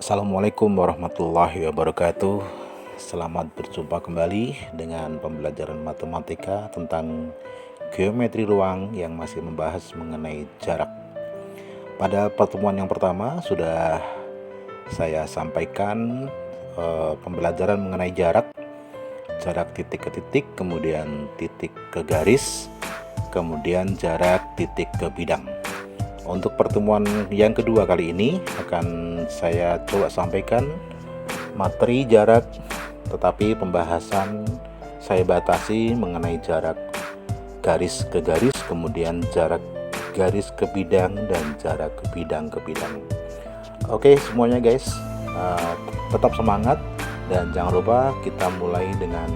Assalamualaikum warahmatullahi wabarakatuh. Selamat berjumpa kembali dengan pembelajaran matematika tentang geometri ruang yang masih membahas mengenai jarak. Pada pertemuan yang pertama sudah saya sampaikan pembelajaran mengenai jarak titik ke titik, kemudian titik ke garis, kemudian jarak titik ke bidang. Untuk pertemuan yang kedua kali ini akan saya coba sampaikan materi jarak, tetapi pembahasan saya batasi mengenai jarak garis ke garis, kemudian jarak garis ke bidang, dan jarak ke bidang ke bidang. Oke semuanya guys, tetap semangat dan jangan lupa kita mulai dengan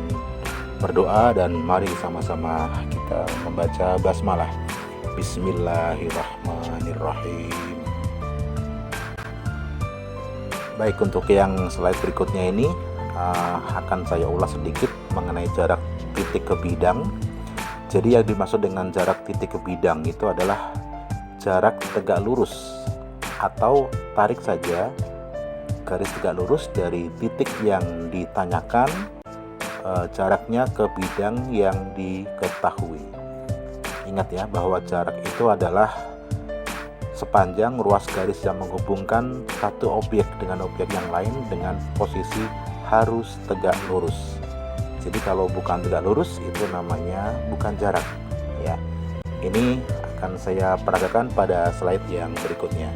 berdoa dan mari sama-sama kita membaca basmalah. Bismillahirrahmanirrahim. Baik, untuk yang slide berikutnya ini akan saya ulas sedikit mengenai jarak titik ke bidang. Jadi yang dimaksud dengan jarak titik ke bidang itu adalah jarak tegak lurus, atau tarik saja garis tegak lurus dari titik yang ditanyakan jaraknya ke bidang yang diketahui. Ingat ya bahwa jarak itu adalah sepanjang ruas garis yang menghubungkan satu objek dengan objek yang lain dengan posisi harus tegak lurus. Jadi kalau bukan tegak lurus itu namanya bukan jarak ya. Ini akan saya peragakan pada slide yang berikutnya.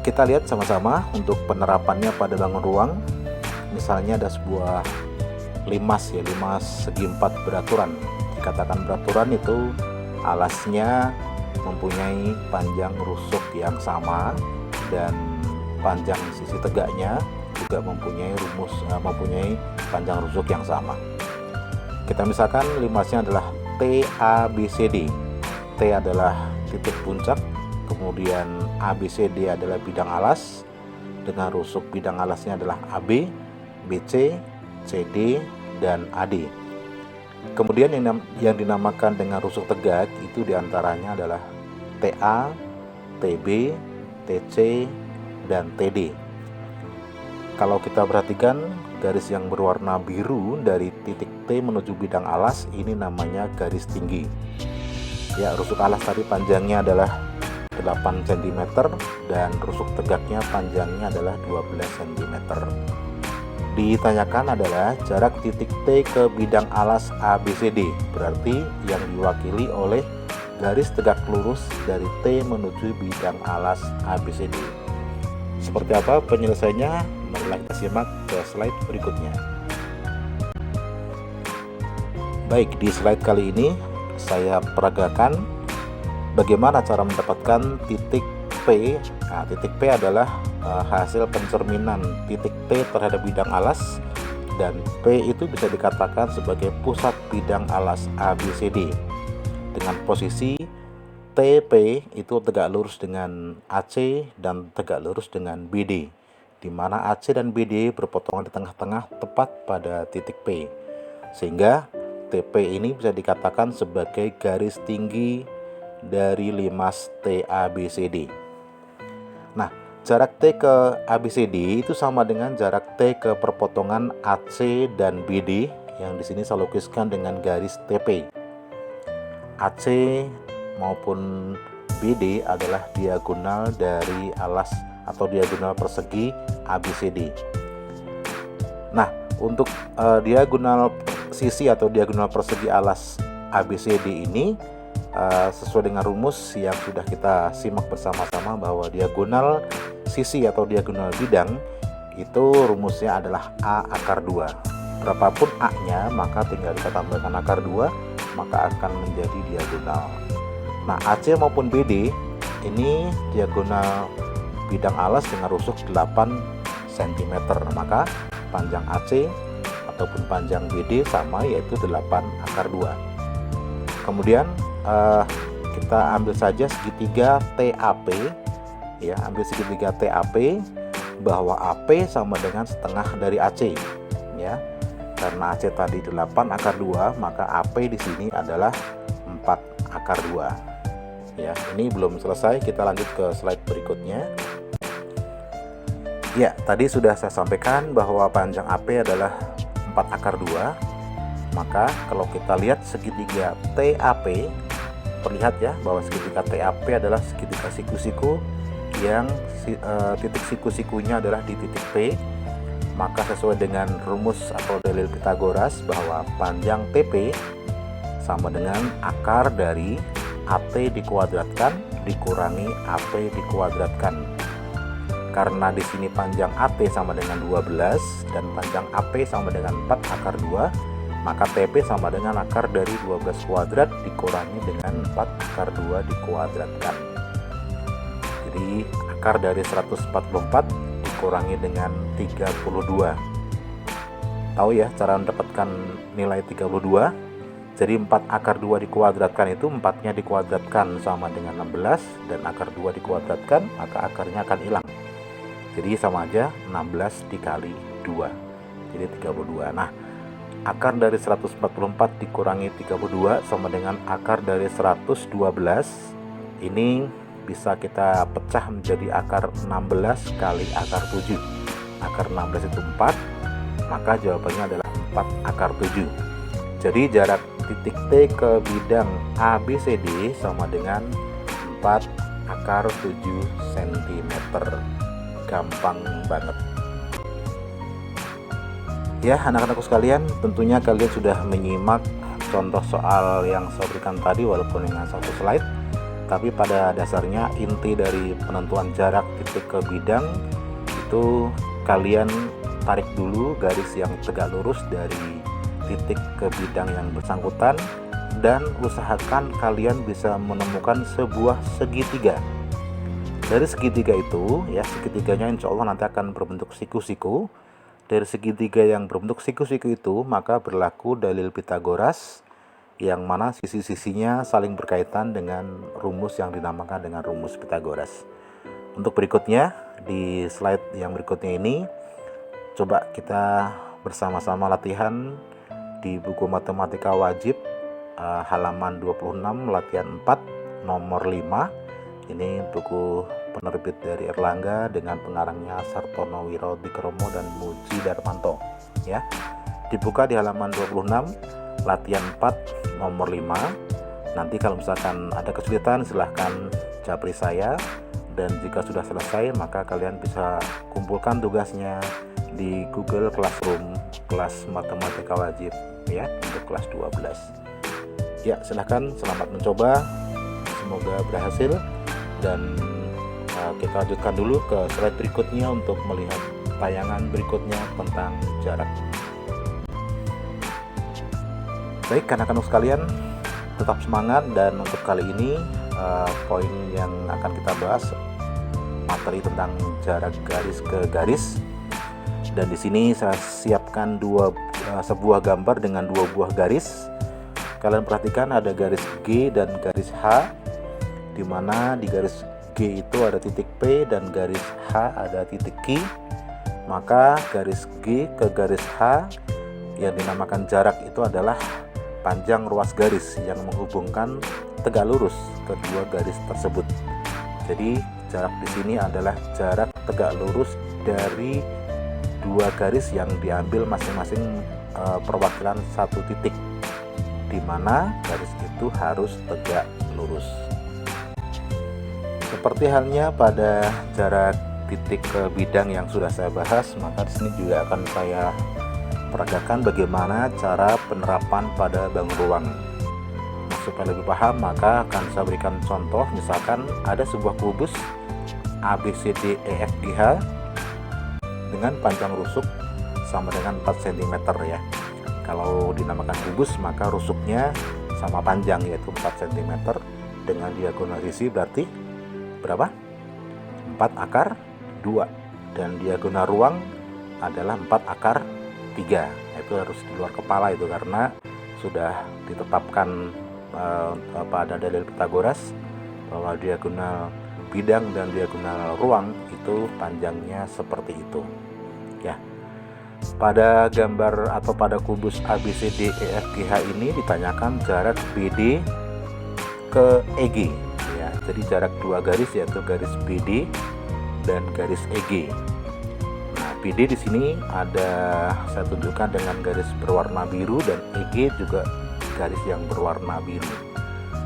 Kita lihat sama-sama untuk penerapannya pada bangun ruang. Misalnya ada sebuah limas segi 4 beraturan. Dikatakan beraturan itu alasnya mempunyai panjang rusuk yang sama dan panjang sisi tegaknya juga mempunyai panjang rusuk yang sama. Kita misalkan limasnya adalah TABCD. T adalah titik puncak, kemudian ABCD adalah bidang alas dengan rusuk bidang alasnya adalah AB, BC, CD, dan AD. Kemudian yang dinamakan dengan rusuk tegak itu diantaranya adalah TA, TB, TC, dan TD. Kalau kita perhatikan garis yang berwarna biru dari titik T menuju bidang alas ini namanya garis tinggi. Ya, rusuk alas tadi panjangnya adalah 8 cm dan rusuk tegaknya panjangnya adalah 12 cm. Ditanyakan adalah jarak titik T ke bidang alas ABCD, berarti yang diwakili oleh garis tegak lurus dari T menuju bidang alas ABCD. Seperti apa penyelesaiannya? Marilah kita simak ke slide berikutnya. Baik, di slide kali ini saya peragakan bagaimana cara mendapatkan titik P. Nah, titik P adalah hasil pencerminan titik T terhadap bidang alas, dan P itu bisa dikatakan sebagai pusat bidang alas ABCD dengan posisi TP itu tegak lurus dengan AC dan tegak lurus dengan BD, di mana AC dan BD berpotongan di tengah-tengah tepat pada titik P, sehingga TP ini bisa dikatakan sebagai garis tinggi dari limas TABCD. Nah, jarak T ke ABCD itu sama dengan jarak T ke perpotongan AC dan BD yang di sini saya lukiskan dengan garis TP. AC maupun BD adalah diagonal dari alas atau diagonal persegi ABCD. Nah, untuk diagonal sisi atau diagonal persegi alas ABCD ini sesuai dengan rumus yang sudah kita simak bersama-sama bahwa diagonal sisi atau diagonal bidang itu rumusnya adalah A akar 2. Berapapun A-nya maka tinggal kita tambahkan akar 2 maka akan menjadi diagonal. Nah, AC maupun BD ini diagonal bidang alas dengan rusuk 8 cm, maka panjang AC ataupun panjang BD sama, yaitu 8 akar 2. Kemudian kita ambil saja segitiga TAP ya, ambil segitiga TAP bahwa AP sama dengan setengah dari AC ya. Karena AC tadi 8 akar 2, maka AP di sini adalah 4 akar 2. Ya, ini belum selesai, kita lanjut ke slide berikutnya. Ya, tadi sudah saya sampaikan bahwa panjang AP adalah 4 akar 2. Maka kalau kita lihat segitiga TAP, terlihat ya bahwa segitiga TAP adalah segitiga siku-siku yang titik siku-sikunya adalah di titik P. Maka sesuai dengan rumus atau dalil Pitagoras bahwa panjang TP sama dengan akar dari AT dikuadratkan dikurangi AP dikuadratkan. Karena di sini panjang AT sama dengan 12 dan panjang AP sama dengan 4 akar 2, maka TP sama dengan akar dari 12 kuadrat dikurangi dengan 4 akar 2 dikuadratkan. Jadi akar dari 144 dikurangi dengan 32. Tahu ya cara mendapatkan nilai 32? Jadi 4 akar 2 dikuadratkan itu 4-nya dikuadratkan sama dengan 16, dan akar 2 dikuadratkan maka akarnya akan hilang. Jadi sama aja 16 dikali 2, jadi 32. Nah, akar dari 144 dikurangi 32 sama dengan akar dari 112. Ini bisa kita pecah menjadi akar 16 kali akar 7. Akar 16 itu 4, maka jawabannya adalah 4 akar 7. Jadi jarak titik T ke bidang ABCD sama dengan 4 akar 7 cm. Gampang banget. Ya, anak-anakku sekalian, tentunya kalian sudah menyimak contoh soal yang saya berikan tadi walaupun dengan satu slide. Tapi pada dasarnya inti dari penentuan jarak titik ke bidang itu kalian tarik dulu garis yang tegak lurus dari titik ke bidang yang bersangkutan dan usahakan kalian bisa menemukan sebuah segitiga. Dari segitiga itu ya, segitiganya insya Allah nanti akan berbentuk siku-siku. Dari segitiga yang berbentuk siku-siku itu maka berlaku dalil Pitagoras, yang mana sisi-sisinya saling berkaitan dengan rumus yang dinamakan dengan rumus Pitagoras. Untuk berikutnya, di slide yang berikutnya ini, coba kita bersama-sama latihan di buku matematika wajib halaman 26 latihan 4 nomor 5. Ini buku penerbit dari Erlangga dengan pengarangnya Sartono Wirodikromo dan Muji Darmanto ya. Dibuka di halaman 26 latihan 4 nomor 5. Nanti kalau misalkan ada kesulitan silahkan japri saya, dan jika sudah selesai maka kalian bisa kumpulkan tugasnya di Google Classroom kelas matematika wajib ya untuk kelas 12. Ya, silahkan, selamat mencoba, semoga berhasil. Dan kita lanjutkan dulu ke slide berikutnya untuk melihat tayangan berikutnya tentang jarak. Baik, anak-anak sekalian, tetap semangat. Dan untuk kali ini poin yang akan kita bahas materi tentang jarak garis ke garis. Dan di sini saya siapkan sebuah gambar dengan 2 buah garis. Kalian perhatikan ada garis G dan garis H, di mana di garis G itu ada titik P dan garis H ada titik Q. Maka garis G ke garis H yang dinamakan jarak itu adalah panjang ruas garis yang menghubungkan tegak lurus kedua garis tersebut. Jadi jarak di sini adalah jarak tegak lurus dari 2 garis yang diambil masing-masing perwakilan satu titik, di mana garis itu harus tegak lurus. Seperti halnya pada jarak titik ke bidang yang sudah saya bahas, maka di sini juga akan saya peragakan bagaimana cara penerapan pada bangun ruang. Supaya lebih paham, maka akan saya berikan contoh. Misalkan ada sebuah kubus ABCDEFGH dengan panjang rusuk sama dengan 4 cm ya. Kalau dinamakan kubus maka rusuknya sama panjang, yaitu 4 cm, dengan diagonal sisi berarti berapa? 4 akar 2, dan diagonal ruang adalah 4 akar 3. Itu harus di luar kepala itu, karena sudah ditetapkan pada dalil Pitagoras bahwa diagonal bidang dan diagonal ruang itu panjangnya seperti itu ya. Pada gambar atau pada kubus ABCDEFGH ini ditanyakan jarak BD ke EG ya. Jadi jarak dua garis yaitu garis BD dan garis EG. Nah, BD di sini ada saya tunjukkan dengan garis berwarna biru dan EG juga garis yang berwarna biru.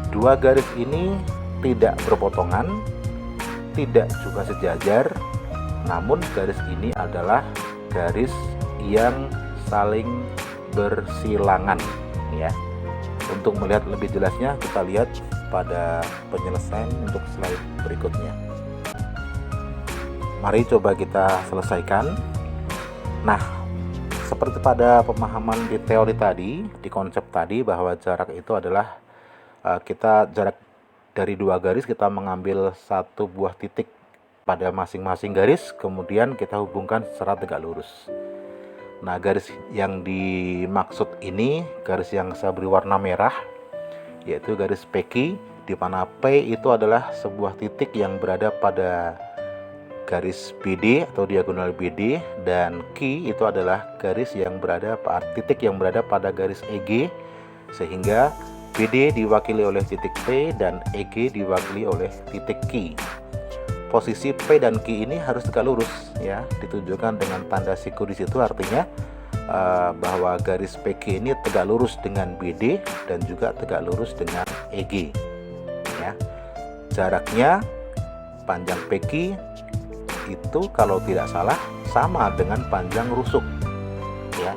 Dua garis ini tidak berpotongan, tidak juga sejajar, namun garis ini adalah garis yang saling bersilangan ya. Untuk melihat lebih jelasnya kita lihat pada penyelesaian untuk slide berikutnya. Mari coba kita selesaikan. Nah, seperti pada pemahaman di teori tadi, di konsep tadi bahwa jarak itu adalah kita jarak dari dua garis kita mengambil satu buah titik pada masing-masing garis, kemudian kita hubungkan secara tegak lurus. Nah, garis yang dimaksud ini garis yang saya beri warna merah, yaitu garis PQ, di mana P itu adalah sebuah titik yang berada pada garis BD atau diagonal BD, dan Q itu adalah garis yang berada titik yang berada pada garis EG, sehingga BD diwakili oleh titik P dan EG diwakili oleh titik Q. Posisi P dan Q ini harus tegak lurus ya, ditunjukkan dengan tanda siku di situ, artinya bahwa garis PQ ini tegak lurus dengan BD dan juga tegak lurus dengan EG ya. Jaraknya panjang PQ itu kalau tidak salah sama dengan panjang rusuk ya.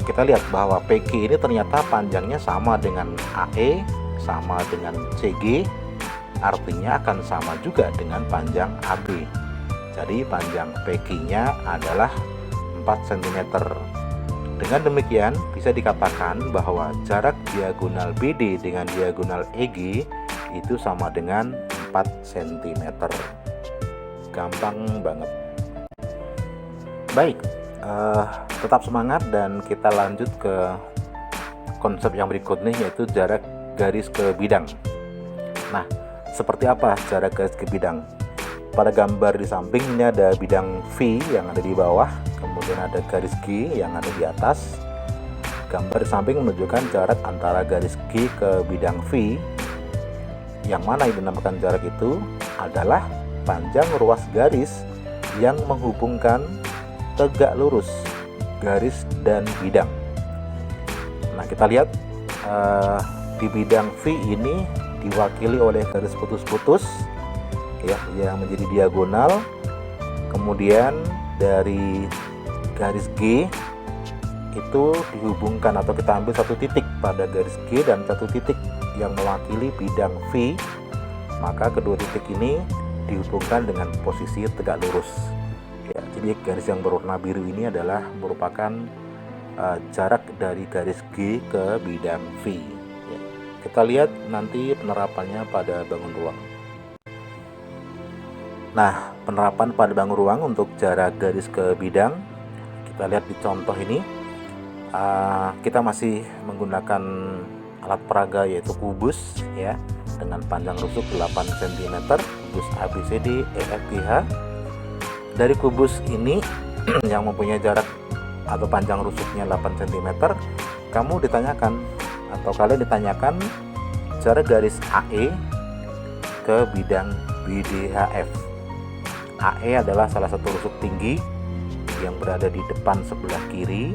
Kita lihat bahwa PQ ini ternyata panjangnya sama dengan AE, sama dengan CG, artinya akan sama juga dengan panjang AB. Jadi panjang PQ-nya adalah 4 cm. Dengan demikian bisa dikatakan bahwa jarak diagonal BD dengan diagonal EG itu sama dengan 4 cm. Gampang banget. Baik, tetap semangat dan kita lanjut ke konsep yang berikutnya, yaitu jarak garis ke bidang. Nah, seperti apa jarak garis ke bidang? Pada gambar di samping ini ada bidang V yang ada di bawah, kemudian ada garis G yang ada di atas. Gambar di samping menunjukkan jarak antara garis G ke bidang V. Yang mana yang dinamakan jarak itu adalah panjang ruas garis yang menghubungkan tegak lurus garis dan bidang. Nah, kita lihat di bidang V ini diwakili oleh garis putus-putus ya, yang menjadi diagonal. Kemudian dari garis G itu dihubungkan atau kita ambil satu titik pada garis G dan satu titik yang mewakili bidang V, maka kedua titik ini dihubungkan dengan posisi tegak lurus ya. Jadi garis yang berwarna biru ini adalah merupakan jarak dari garis G ke bidang V ya. Kita lihat nanti penerapannya pada bangun ruang. Nah, penerapan pada bangun ruang untuk jarak garis ke bidang, kita lihat di contoh ini. Kita masih menggunakan alat peraga yaitu kubus ya, dengan panjang rusuk 8 cm, kubus ABCD EFGH. Dari kubus ini yang mempunyai jarak atau panjang rusuknya 8 cm, kamu ditanyakan atau kalian ditanyakan jarak garis AE ke bidang BDHF. AE adalah salah satu rusuk tinggi yang berada di depan sebelah kiri,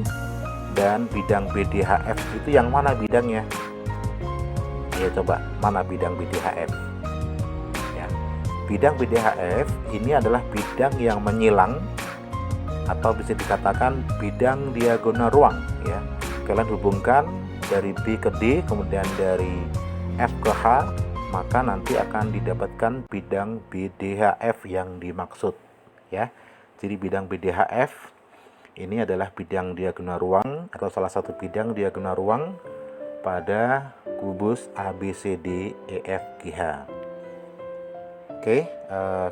dan bidang BDHF itu yang mana bidangnya? Ya, coba mana bidang BDHF ya. Bidang BDHF ini adalah bidang yang menyilang atau bisa dikatakan bidang diagonal ruang ya. Kalian hubungkan dari B ke D, kemudian dari F ke H, maka nanti akan didapatkan bidang BDHF yang dimaksud ya. Jadi bidang BDHF ini adalah bidang diagonal ruang atau salah satu bidang diagonal ruang pada kubus ABCD EFGH. Oke,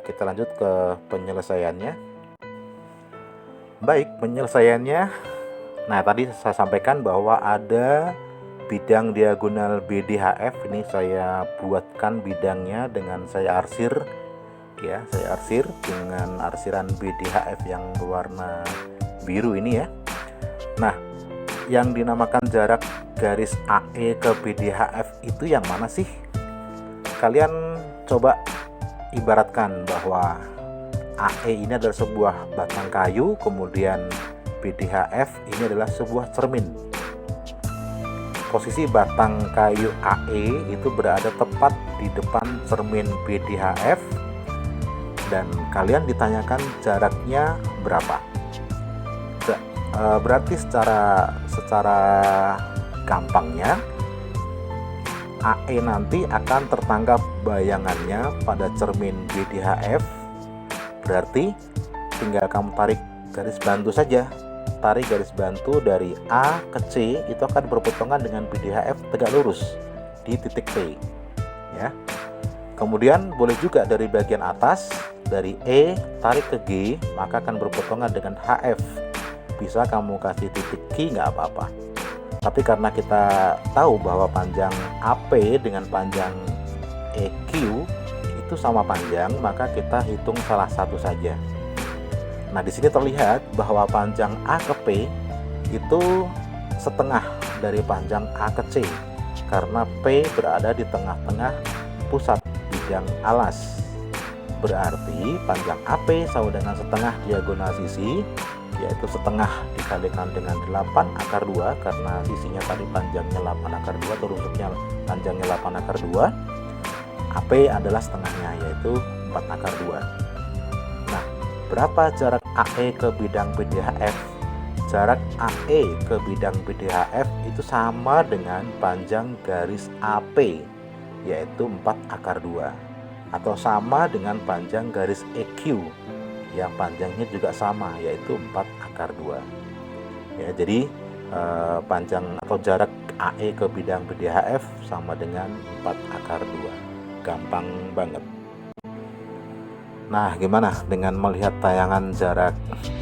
kita lanjut ke penyelesaiannya. Baik, penyelesaiannya. Nah, tadi saya sampaikan bahwa ada bidang diagonal BDHF. Ini saya buatkan bidangnya dengan saya arsir ya, saya arsir dengan arsiran BDHF yang berwarna biru ini ya. Nah, yang dinamakan jarak garis AE ke BDHF itu yang mana sih? Kalian coba ibaratkan bahwa AE ini adalah sebuah batang kayu, kemudian BDHF ini adalah sebuah cermin. Posisi batang kayu AE itu berada tepat di depan cermin BDHF, dan kalian ditanyakan jaraknya berapa. Berarti secara gampangnya AE nanti akan tertangkap bayangannya pada cermin BDHF. Berarti tinggal kamu tarik garis bantu saja. Tarik garis bantu dari A ke C, itu akan berpotongan dengan BDHF tegak lurus di titik P, ya. Kemudian boleh juga dari bagian atas, dari E tarik ke G, maka akan berpotongan dengan HF. Bisa kamu kasih titik Q, nggak apa-apa. Tapi karena kita tahu bahwa panjang AP dengan panjang EQ itu sama panjang, maka kita hitung salah satu saja. Nah, di sini terlihat bahwa panjang A ke P itu setengah dari panjang A ke C, karena P berada di tengah-tengah pusat bidang alas. Berarti panjang AP sama dengan setengah diagonal sisi, yaitu setengah dikalikan dengan 8 akar 2, karena sisinya tadi panjangnya 8 akar 2 atau rusuknya panjangnya 8 akar 2. AP adalah setengahnya, yaitu 4 akar 2. Nah, berapa jarak AE ke bidang BDHF? Jarak AE ke bidang BDHF itu sama dengan panjang garis AP, yaitu 4 akar 2, atau sama dengan panjang garis EQ yang panjangnya juga sama, yaitu 4 akar 2. Ya, jadi panjang atau jarak AE ke bidang BDHF sama dengan 4 akar 2. Gampang banget. Nah, gimana dengan melihat tayangan jarak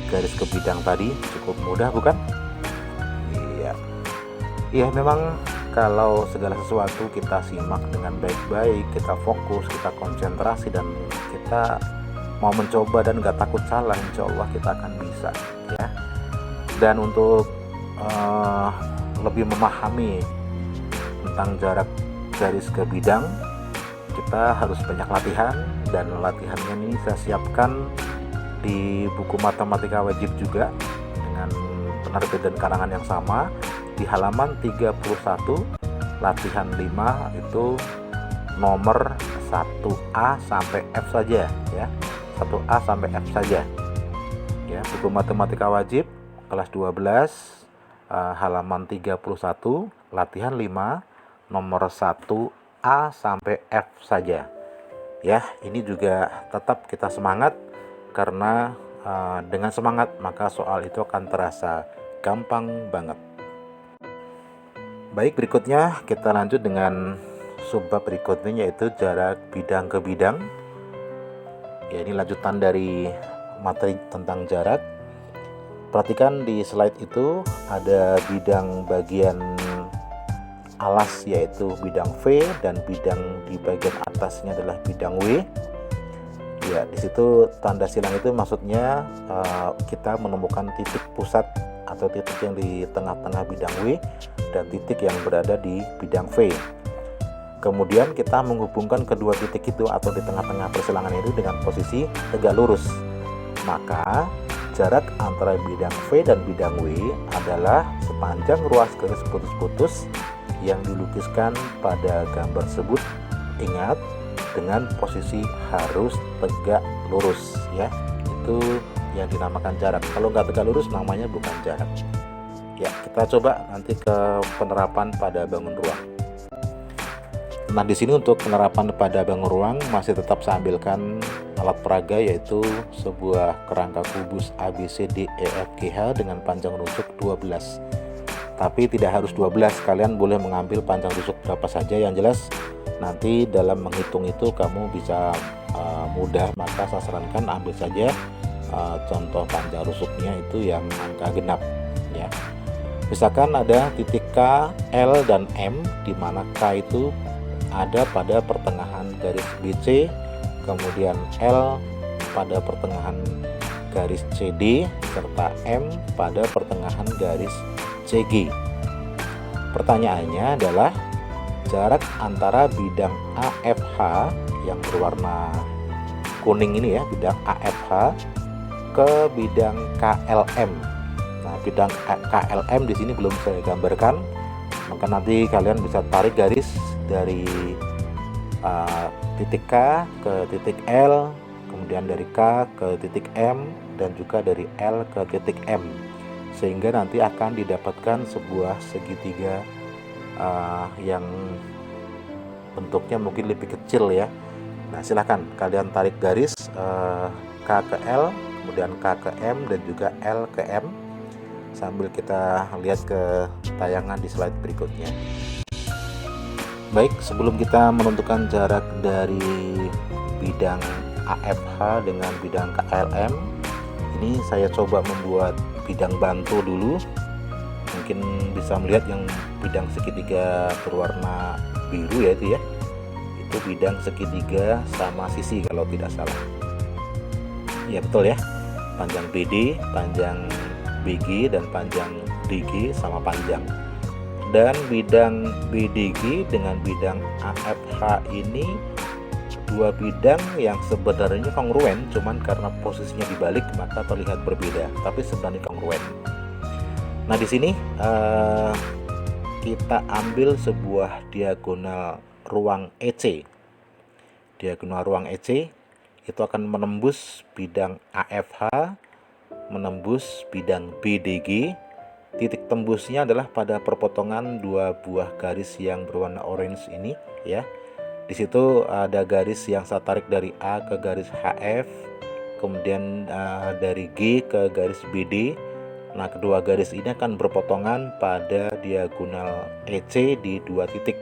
garis ke bidang tadi? Cukup mudah, bukan? Iya. Iya, memang kalau segala sesuatu kita simak dengan baik-baik, kita fokus, kita konsentrasi, dan kita mau mencoba dan gak takut salah, insya Allah kita akan bisa, ya. Dan untuk lebih memahami tentang jarak garis ke bidang, kita harus banyak latihan, dan latihannya ini saya siapkan di buku matematika wajib juga dengan penerbit dan karangan yang sama di halaman 31 latihan 5, itu nomor 1A sampai F saja, ya. 1A sampai F saja, ya. Buku matematika wajib kelas 12 halaman 31 latihan 5 nomor 1A sampai F saja, ya. Ini juga tetap kita semangat, karena dengan semangat maka soal itu akan terasa gampang banget. Baik, berikutnya kita lanjut dengan subbab berikutnya, yaitu jarak bidang ke bidang. Ya, ini lanjutan dari materi tentang jarak. Perhatikan di slide itu ada bidang bagian alas, yaitu bidang V, dan bidang di bagian atasnya adalah bidang W. Ya, di situ tanda silang itu maksudnya kita menemukan titik pusat atau titik yang di tengah-tengah bidang W dan titik yang berada di bidang V. Kemudian kita menghubungkan kedua titik itu atau di tengah-tengah persilangan itu dengan posisi tegak lurus. Maka jarak antara bidang V dan bidang W adalah sepanjang ruas garis putus-putus yang dilukiskan pada gambar tersebut. Ingat, dengan posisi harus tegak lurus, ya. Itu yang dinamakan jarak. Kalau nggak tegak lurus namanya bukan jarak. Ya, kita coba nanti ke penerapan pada bangun ruang. Nah, di sini untuk penerapan pada bangun ruang masih tetap saya ambilkan alat peraga, yaitu sebuah kerangka kubus ABCDEFGH dengan panjang rusuk 12. Tapi tidak harus 12, kalian boleh mengambil panjang rusuk berapa saja. Yang jelas nanti dalam menghitung itu kamu bisa mudah, maka saya sarankan ambil saja contoh panjang rusuknya itu yang angka genap, ya. Misalkan ada titik K, L, dan M, di mana K itu ada pada pertengahan garis BC, kemudian L pada pertengahan garis CD, serta M pada pertengahan garis CG. Pertanyaannya adalah jarak antara bidang AFH yang berwarna kuning ini ya, bidang AFH ke bidang KLM. Nah, bidang KLM di sini belum saya gambarkan, maka nanti kalian bisa tarik garis dari titik K ke titik L, kemudian dari K ke titik M, dan juga dari L ke titik M, sehingga nanti akan didapatkan sebuah segitiga yang bentuknya mungkin lebih kecil ya. Nah, silahkan kalian tarik garis K ke L, kemudian K ke M, dan juga L ke M, sambil kita lihat ke tayangan di slide berikutnya. Baik, sebelum kita menentukan jarak dari bidang AFH dengan bidang KLM, ini saya coba membuat bidang bantu dulu. Mungkin bisa melihat yang bidang segitiga berwarna biru ya, itu bidang segitiga sama sisi kalau tidak salah. Ya betul ya, panjang BD, panjang BG, dan panjang DG sama panjang. Dan bidang BDG dengan bidang AFH ini dua bidang yang sebenarnya kongruen, cuman karena posisinya dibalik maka terlihat berbeda, tapi sebenarnya kongruen. Nah, di sini kita ambil sebuah diagonal ruang EC. Diagonal ruang EC itu akan menembus bidang AFH, menembus bidang BDG. Titik tembusnya adalah pada perpotongan dua buah garis yang berwarna orange ini ya. Di situ ada garis yang saya tarik dari A ke garis HF, kemudian dari G ke garis BD. Nah, kedua garis ini akan berpotongan pada diagonal EC di dua titik.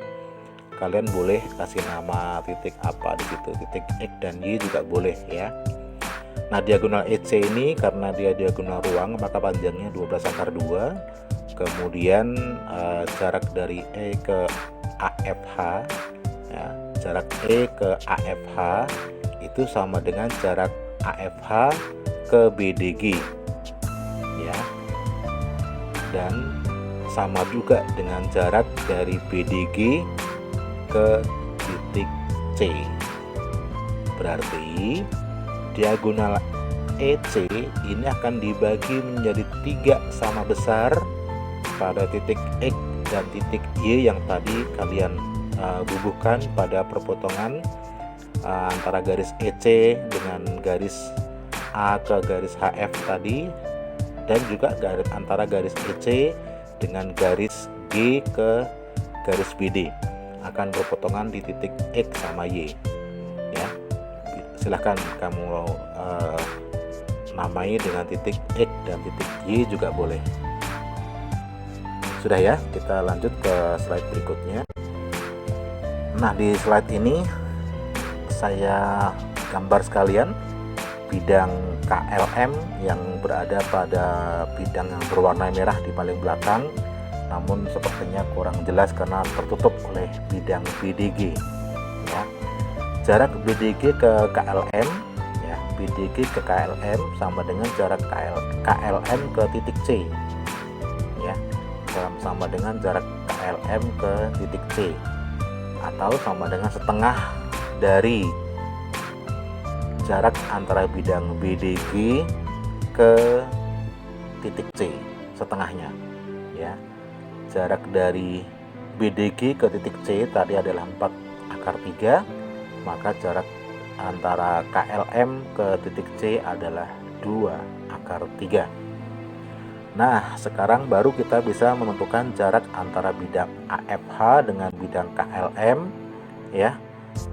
Kalian boleh kasih nama titik apa di situ, titik X dan Y juga boleh ya. Nah, diagonal EC ini karena dia diagonal ruang maka panjangnya 12/2. Kemudian jarak dari E ke AFH ya, jarak E ke AFH itu sama dengan jarak AFH ke BDG ya. Dan sama juga dengan jarak dari BDG ke titik C. Berarti diagonal EC ini akan dibagi menjadi 3 sama besar pada titik X dan titik Y yang tadi kalian bubuhkan pada perpotongan antara garis EC dengan garis A ke garis HF tadi, dan juga antara garis EC dengan garis G ke garis BD akan berpotongan di titik X sama Y ya. Silahkan kamu namai dengan titik X dan titik Y juga boleh. Sudah ya, kita lanjut ke slide berikutnya. Nah, di slide ini saya gambar sekalian bidang KLM yang berada pada bidang yang berwarna merah di paling belakang, namun sepertinya kurang jelas karena tertutup oleh bidang BDG ya. Jarak BDG ke KLM ya, BDG ke KLM sama dengan jarak KLM ke titik C ya, sama dengan jarak KLM ke titik C, atau sama dengan setengah dari jarak antara bidang BDG ke titik C, setengahnya ya. Jarak dari BDG ke titik C tadi adalah 4/3, maka jarak antara KLM ke titik C adalah 2/3. Nah, sekarang baru kita bisa menentukan jarak antara bidang AFH dengan bidang KLM ya.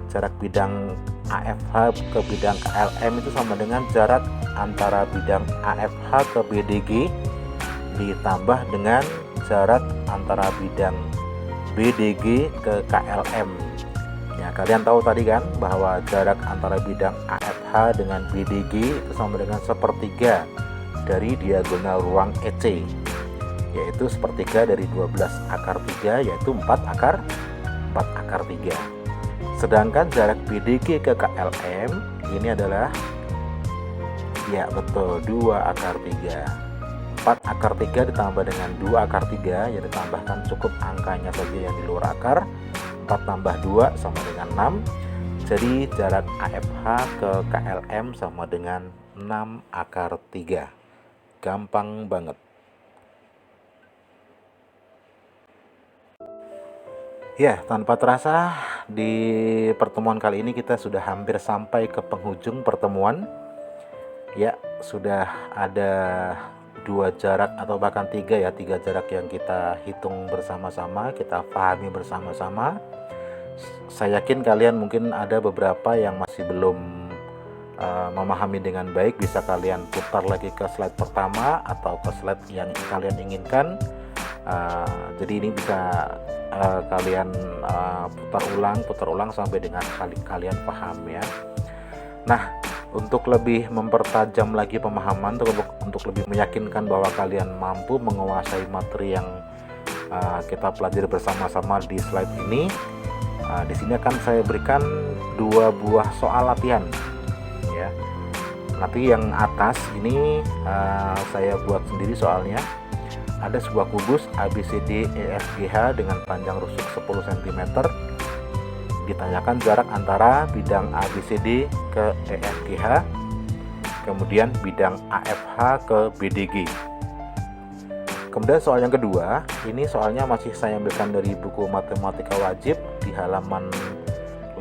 Jarak bidang AFH ke bidang KLM itu sama dengan jarak antara bidang AFH ke BDG ditambah dengan jarak antara bidang BDG ke KLM ya. Kalian tahu tadi kan bahwa jarak antara bidang AFH dengan BDG itu sama dengan 1/3 dari diagonal ruang EC, yaitu 1/3 dari 12/3 yaitu 4/3. Sedangkan jarak BDG ke KLM ini adalah ya betul 2/3. 4/3 ditambah dengan 2/3 ya, ditambahkan cukup angkanya saja yang di luar akar. 4 tambah 2 sama dengan 6. Jadi jarak AFH ke KLM sama dengan 6 / 3. Gampang banget. Ya, tanpa terasa di pertemuan kali ini kita sudah hampir sampai ke penghujung pertemuan. Ya, sudah ada 2 jarak atau bahkan 3 ya, 3 jarak yang kita hitung bersama-sama, kita pahami bersama-sama. Saya yakin kalian mungkin ada beberapa yang masih belum memahami dengan baik. Bisa kalian putar lagi ke slide pertama atau ke slide yang kalian inginkan. Jadi ini bisa kalian putar ulang sampai dengan kalian paham ya. Nah, untuk lebih mempertajam lagi pemahaman, untuk lebih meyakinkan bahwa kalian mampu menguasai materi yang kita pelajari bersama-sama di slide ini, di sini akan saya berikan 2 buah soal latihan ya. Nanti yang atas ini saya buat sendiri soalnya. Ada sebuah kubus ABCD EFGH dengan panjang rusuk 10 cm. Ditanyakan jarak antara bidang ABCD ke EFGH, kemudian bidang AFH ke BDG. Kemudian soal yang kedua, ini soalnya masih saya ambilkan dari buku Matematika Wajib di halaman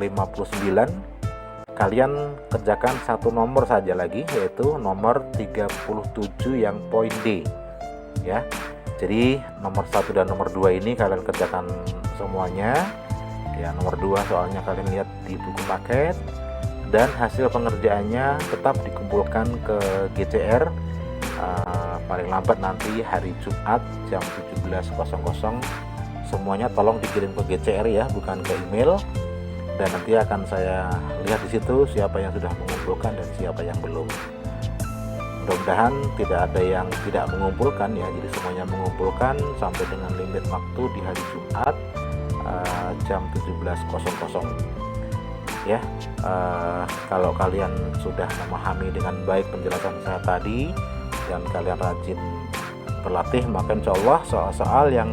59. Kalian kerjakan satu nomor saja lagi, yaitu nomor 37 yang poin D ya. Jadi nomor 1 dan nomor 2 ini kalian kerjakan semuanya ya. Nomor 2 soalnya kalian lihat di buku paket, dan hasil pengerjaannya tetap dikumpulkan ke GCR paling lambat nanti hari Jumat jam 17.00. Semuanya tolong dikirim ke GCR ya, bukan ke email. Dan nanti akan saya lihat di situ siapa yang sudah mengumpulkan dan siapa yang belum. Mudah-mudahan tidak ada yang tidak mengumpulkan ya. Jadi semuanya mengumpulkan sampai dengan limit waktu di hari Jumat jam 17.00 ya. Kalau kalian sudah memahami dengan baik penjelasan saya tadi dan kalian rajin berlatih, maka insya Allah soal-soal yang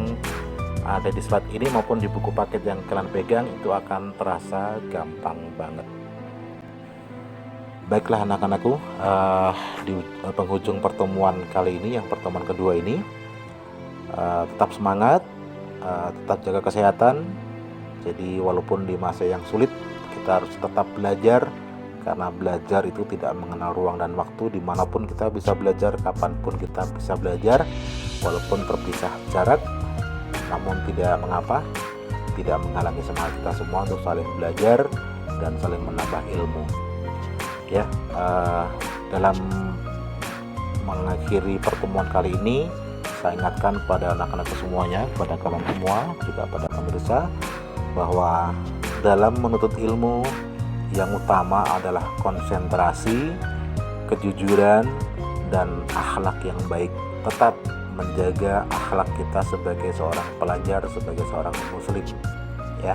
ada di slide ini maupun di buku paket yang kalian pegang itu akan terasa gampang banget. Baiklah anak-anakku, di penghujung pertemuan kali ini, yang pertemuan kedua ini, tetap semangat, tetap jaga kesehatan. Jadi walaupun di masa yang sulit, kita harus tetap belajar, karena belajar itu tidak mengenal ruang dan waktu. Dimanapun kita bisa belajar, kapanpun kita bisa belajar, walaupun terpisah jarak, namun tidak mengapa, tidak menghalangi semangat kita semua untuk saling belajar dan saling menambah ilmu ya. Dalam mengakhiri pertemuan kali ini, saya ingatkan kepada anak-anak semuanya, kepada kalian semua, juga pada pemirsa, bahwa dalam menuntut ilmu yang utama adalah konsentrasi, kejujuran, dan akhlak yang baik. Tetap menjaga akhlak kita sebagai seorang pelajar, sebagai seorang muslim ya.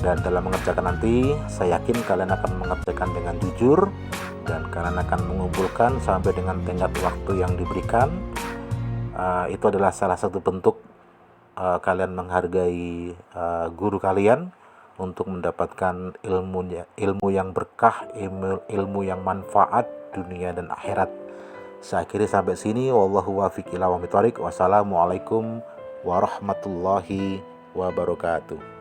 Dan dalam mengerjakan nanti, saya yakin kalian akan mengerjakan dengan jujur, dan kalian akan mengumpulkan sampai dengan tenggat waktu yang diberikan. Itu adalah salah satu bentuk kalian menghargai guru kalian untuk mendapatkan ilmu yang berkah, ilmu yang manfaat dunia dan akhirat. Saya akhiri sampai sini. Wallahu waffiq ila aqwamit thoriq. Wassalamualaikum warahmatullahi wabarakatuh.